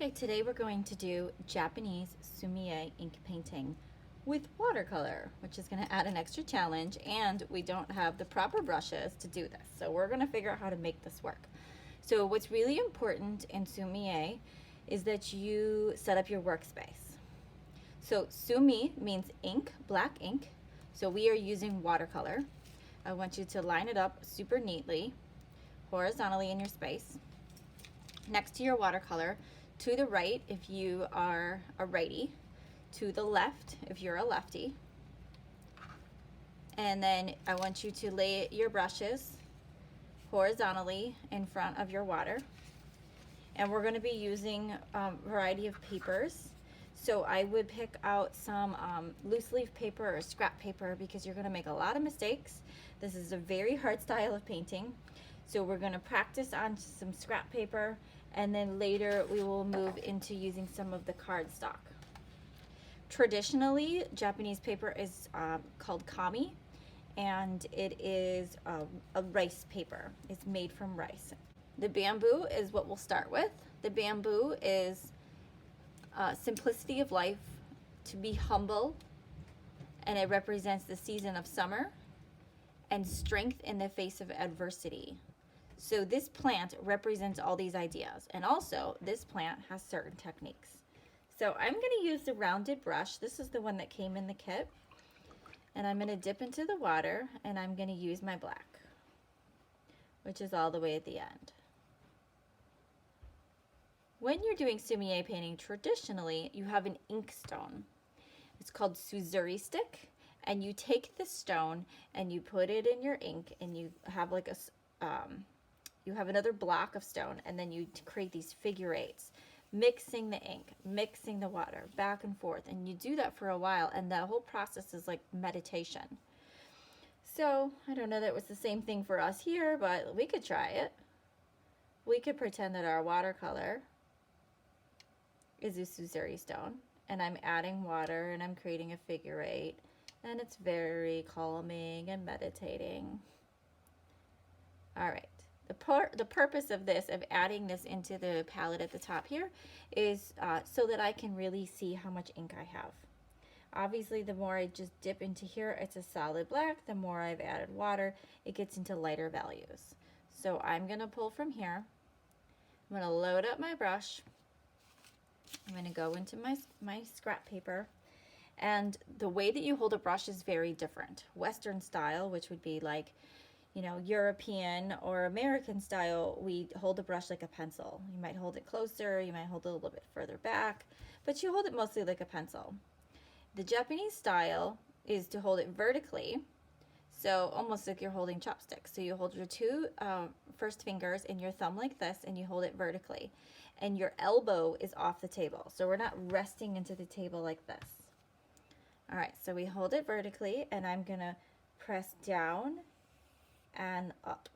Okay, today we're going to do Japanese SUMI ink painting with watercolor, which is going to add an extra challenge, and we don't have the proper brushes to do this. So we're going to figure out how to make this work. So what's really important in SUMI is that you set up your workspace. So SUMI means ink, black ink. So we are using watercolor. I want you to line it up super neatly, horizontally in your space. Next to your watercolor, to the right if you are a righty, to the left if you're a lefty. And then I want you to lay your brushes horizontally in front of your water. And we're going to be using a variety of papers. So I would pick out some loose leaf paper or scrap paper because you're going to make a lot of mistakes. This is a very hard style of painting. So we're going to practice on some scrap paper, and then later we will move into using some of the cardstock. Traditionally, Japanese paper is called kami, and it is a rice paper. It's made from rice. The bamboo is what we'll start with. The bamboo is simplicity of life, to be humble, and it represents the season of summer and strength in the face of adversity. So this plant represents all these ideas, and also this plant has certain techniques. So I'm going to use the rounded brush. This is the one that came in the kit, and I'm going to dip into the water, and I'm going to use my black, which is all the way at the end. When you're doing sumi-e painting, traditionally you have an ink stone. It's called suzuri stick, and you take the stone and you put it in your ink, and you have like a you have another block of stone, and then you create these figure eights, mixing the ink, mixing the water, back and forth, and you do that for a while, and the whole process is like meditation. So I don't know that it was the same thing for us here, but we could try it. We could pretend that our watercolor is a suzuri stone, and I'm adding water, and I'm creating a figure eight, and it's very calming and meditating. All right. The purpose of this, of adding this into the palette at the top here, is so that I can really see how much ink I have. Obviously, the more I just dip into here, it's a solid black. The more I've added water, it gets into lighter values. So I'm going to pull from here. I'm going to load up my brush. I'm going to go into my scrap paper. And the way that you hold a brush is very different. Western style, which would be like, you know, European or American style, we hold the brush like a pencil. You might hold it closer, you might hold it a little bit further back, but you hold it mostly like a pencil. The Japanese style is to hold it vertically, so almost like you're holding chopsticks. So you hold your two first fingers and your thumb like this, and you hold it vertically. And your elbow is off the table, so we're not resting into the table like this. All right, so we hold it vertically, and I'm gonna press down and up,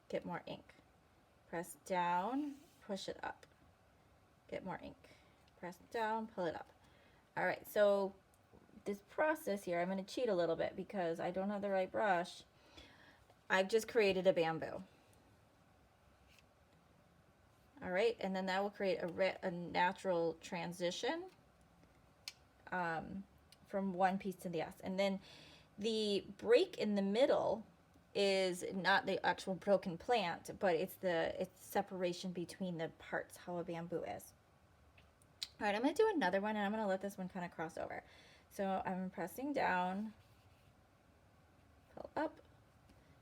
get more ink. Press down, push it up, get more ink. Press down, pull it up. All right, so this process here, I'm going to cheat a little bit because I don't have the right brush. I've just created a bamboo. All right, and then that will create a natural transition from one piece to the next. And then the break in the middle is not the actual broken plant, but it's separation between the parts, how a bamboo is. All right, I'm going to do another one, and I'm going to let this one kind of cross over. So I'm pressing down, pull up,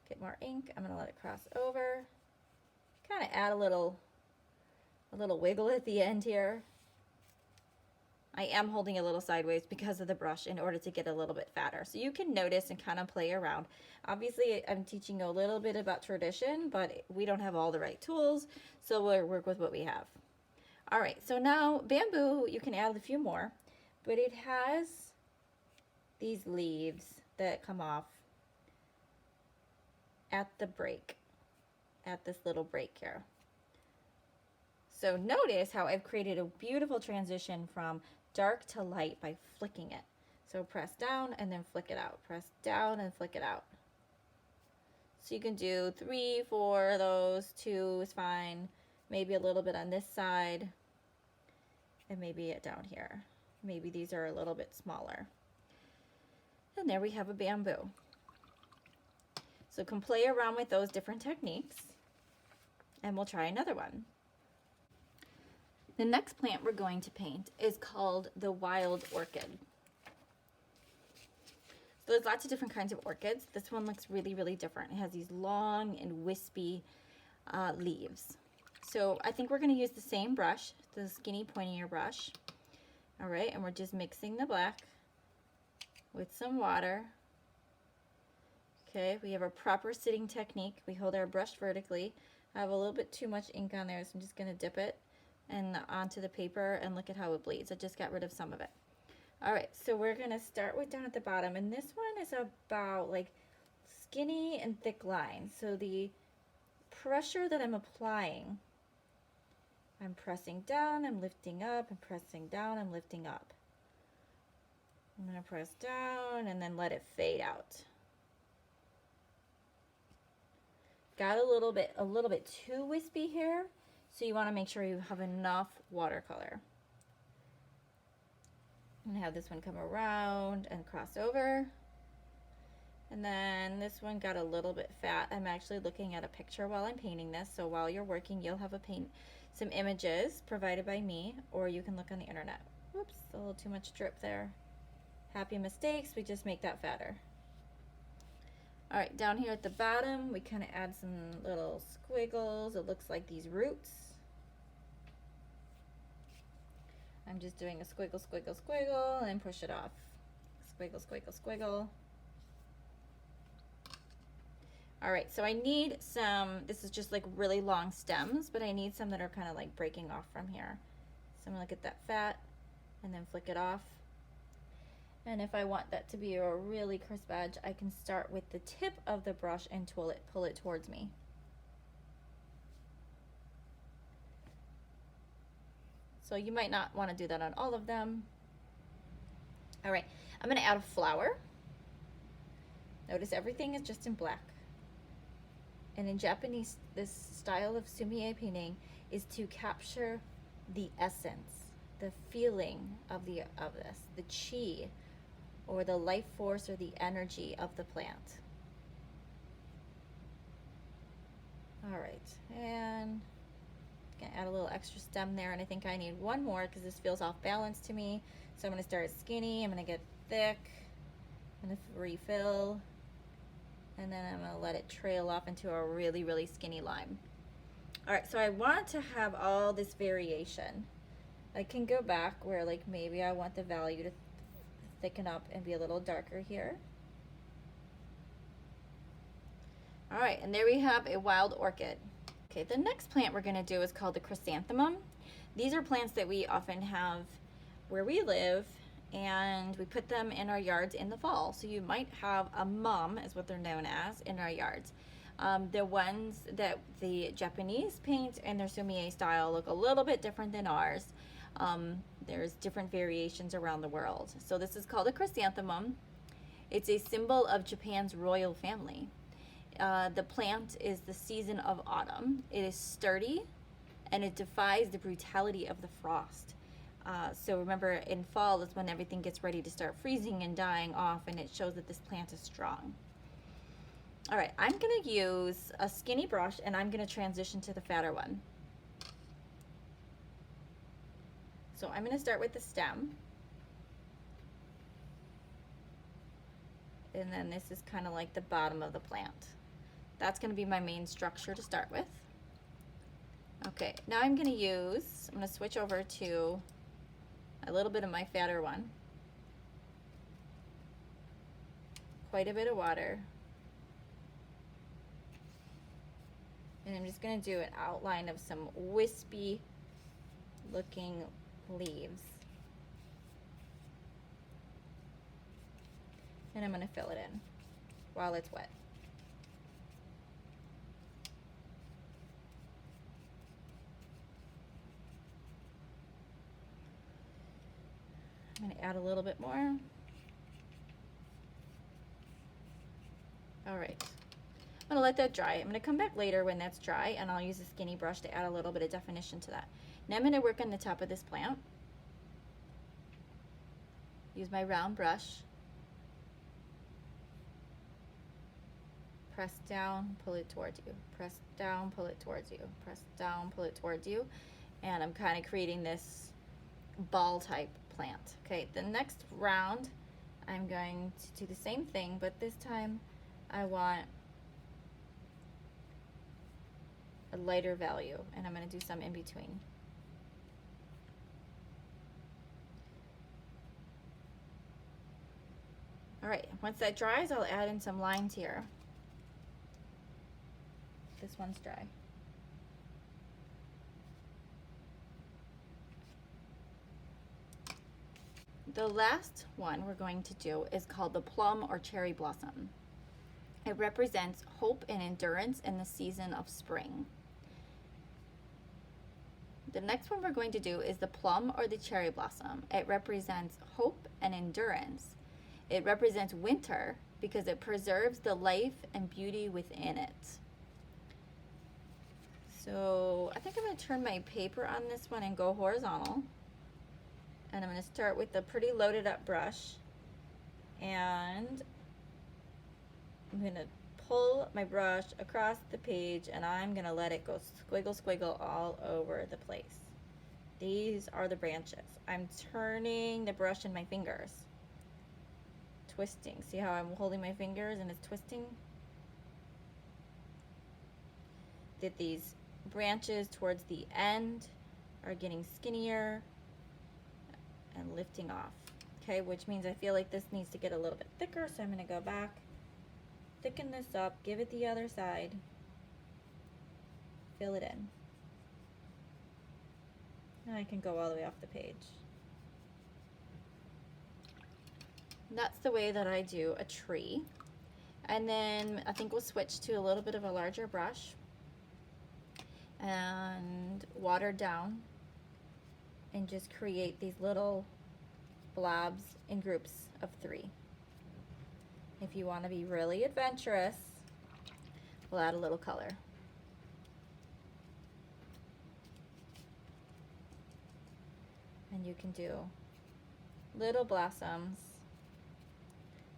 get more ink. I'm going to let it cross over, kind of add a little wiggle at the end here. I am holding a little sideways because of the brush in order to get a little bit fatter. So you can notice and kind of play around. Obviously, I'm teaching you a little bit about tradition, but we don't have all the right tools, so we'll work with what we have. All right, so now bamboo, you can add a few more, but it has these leaves that come off at the break, at this little break here. So notice how I've created a beautiful transition from dark to light by flicking it. So press down and then flick it out. Press down and flick it out. So you can do 3, 4 of those, 2 is fine, maybe a little bit on this side. and maybe it down here. Maybe these are a little bit smaller. And there we have a bamboo. So you can play around with those different techniques, and we'll try another one. The next plant we're going to paint is called the wild orchid. So there's lots of different kinds of orchids. This one looks really, really different. It has these long and wispy leaves. So I think we're going to use the same brush, the skinny pointier brush. All right, and we're just mixing the black with some water. Okay, we have a proper sitting technique. We hold our brush vertically. I have a little bit too much ink on there, so I'm just going to dip it and onto the paper, and look at how it bleeds. I just got rid of some of it. All right, so we're going to start with down at the bottom, and this one is about like skinny and thick lines. So the pressure that I'm applying, I'm pressing down, I'm lifting up, I'm pressing down, I'm lifting up. I'm going to press down and then let it fade out. Got a little bit too wispy here, so you want to make sure you have enough watercolor. I'm gonna have this one come around and cross over. And then this one got a little bit fat. I'm actually looking at a picture while I'm painting this, so while you're working, you'll have some images provided by me, or you can look on the internet. Whoops, a little too much drip there. Happy mistakes, we just make that fatter. All right, down here at the bottom, we kind of add some little squiggles. It looks like these roots. I'm just doing a squiggle, squiggle, squiggle, and then push it off. Squiggle, squiggle, squiggle. All right, so I need some, this is just like really long stems, but I need some that are kind of like breaking off from here. So I'm gonna get that fat and then flick it off. And if I want that to be a really crisp edge, I can start with the tip of the brush and pull it towards me. So you might not want to do that on all of them. All right, I'm going to add a flower. Notice everything is just in black. And in Japanese, this style of sumi-e painting is to capture the essence, the feeling of this, the chi, or the life force or the energy of the plant. All right, and gonna add a little extra stem there, and I think I need one more because this feels off balance to me. So I'm gonna start skinny, I'm gonna get thick, I'm gonna refill, and then I'm gonna let it trail off into a really, really skinny line. All right, so I want to have all this variation. I can go back where like maybe I want the value to thicken up and be a little darker here. All right, and there we have a wild orchid. Okay, the next plant we're gonna do is called the chrysanthemum. These are plants that we often have where we live, and we put them in our yards in the fall. So you might have a mum, is what they're known as, in our yards. The ones that the Japanese paint in their sumi-e style look a little bit different than ours. There's different variations around the world. So this is called a chrysanthemum. It's a symbol of Japan's royal family. The plant is the season of autumn. It is sturdy and it defies the brutality of the frost. So remember, in fall is when everything gets ready to start freezing and dying off, and it shows that this plant is strong. All right, I'm gonna use a skinny brush and I'm gonna transition to the fatter one. So I'm gonna start with the stem. And then this is kind of like the bottom of the plant. That's gonna be my main structure to start with. Okay, now I'm gonna switch over to a little bit of my fatter one. Quite a bit of water. And I'm just gonna do an outline of some wispy looking leaves. And I'm gonna fill it in while it's wet. I'm gonna add a little bit more. All right, I'm gonna let that dry. I'm gonna come back later when that's dry, and I'll use a skinny brush to add a little bit of definition to that. Now I'm gonna work on the top of this plant. Use my round brush. Press down, pull it towards you. Press down, pull it towards you. Press down, pull it towards you. And I'm kind of creating this ball type plant. Okay, the next round I'm going to do the same thing, but this time I want a lighter value, and I'm going to do some in between. All right, once that dries, I'll add in some lines here. This one's dry. The last one we're going to do is called the plum or cherry blossom. It represents hope and endurance in the season of spring. The next one we're going to do is the plum or the cherry blossom. It represents hope and endurance. It represents winter because it preserves the life and beauty within it. So I think I'm going to turn my paper on this one and go horizontal. And I'm going to start with a pretty loaded up brush, and I'm going to pull my brush across the page, and I'm going to let it go squiggle squiggle all over the place. These are the branches. I'm turning the brush in my fingers, twisting. See how I'm holding my fingers and it's twisting? That these branches towards the end are getting skinnier and lifting off. Okay, which means I feel like this needs to get a little bit thicker, so I'm going to go back, thicken this up, give it the other side, fill it in. Now I can go all the way off the page. And that's the way that I do a tree. And then I think we'll switch to a little bit of a larger brush and water down and just create these little blobs in groups of 3. If you want to be really adventurous, we'll add a little color. And you can do little blossoms,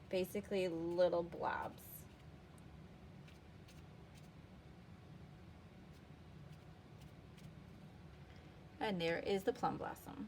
basically little blobs. And there is the plum blossom.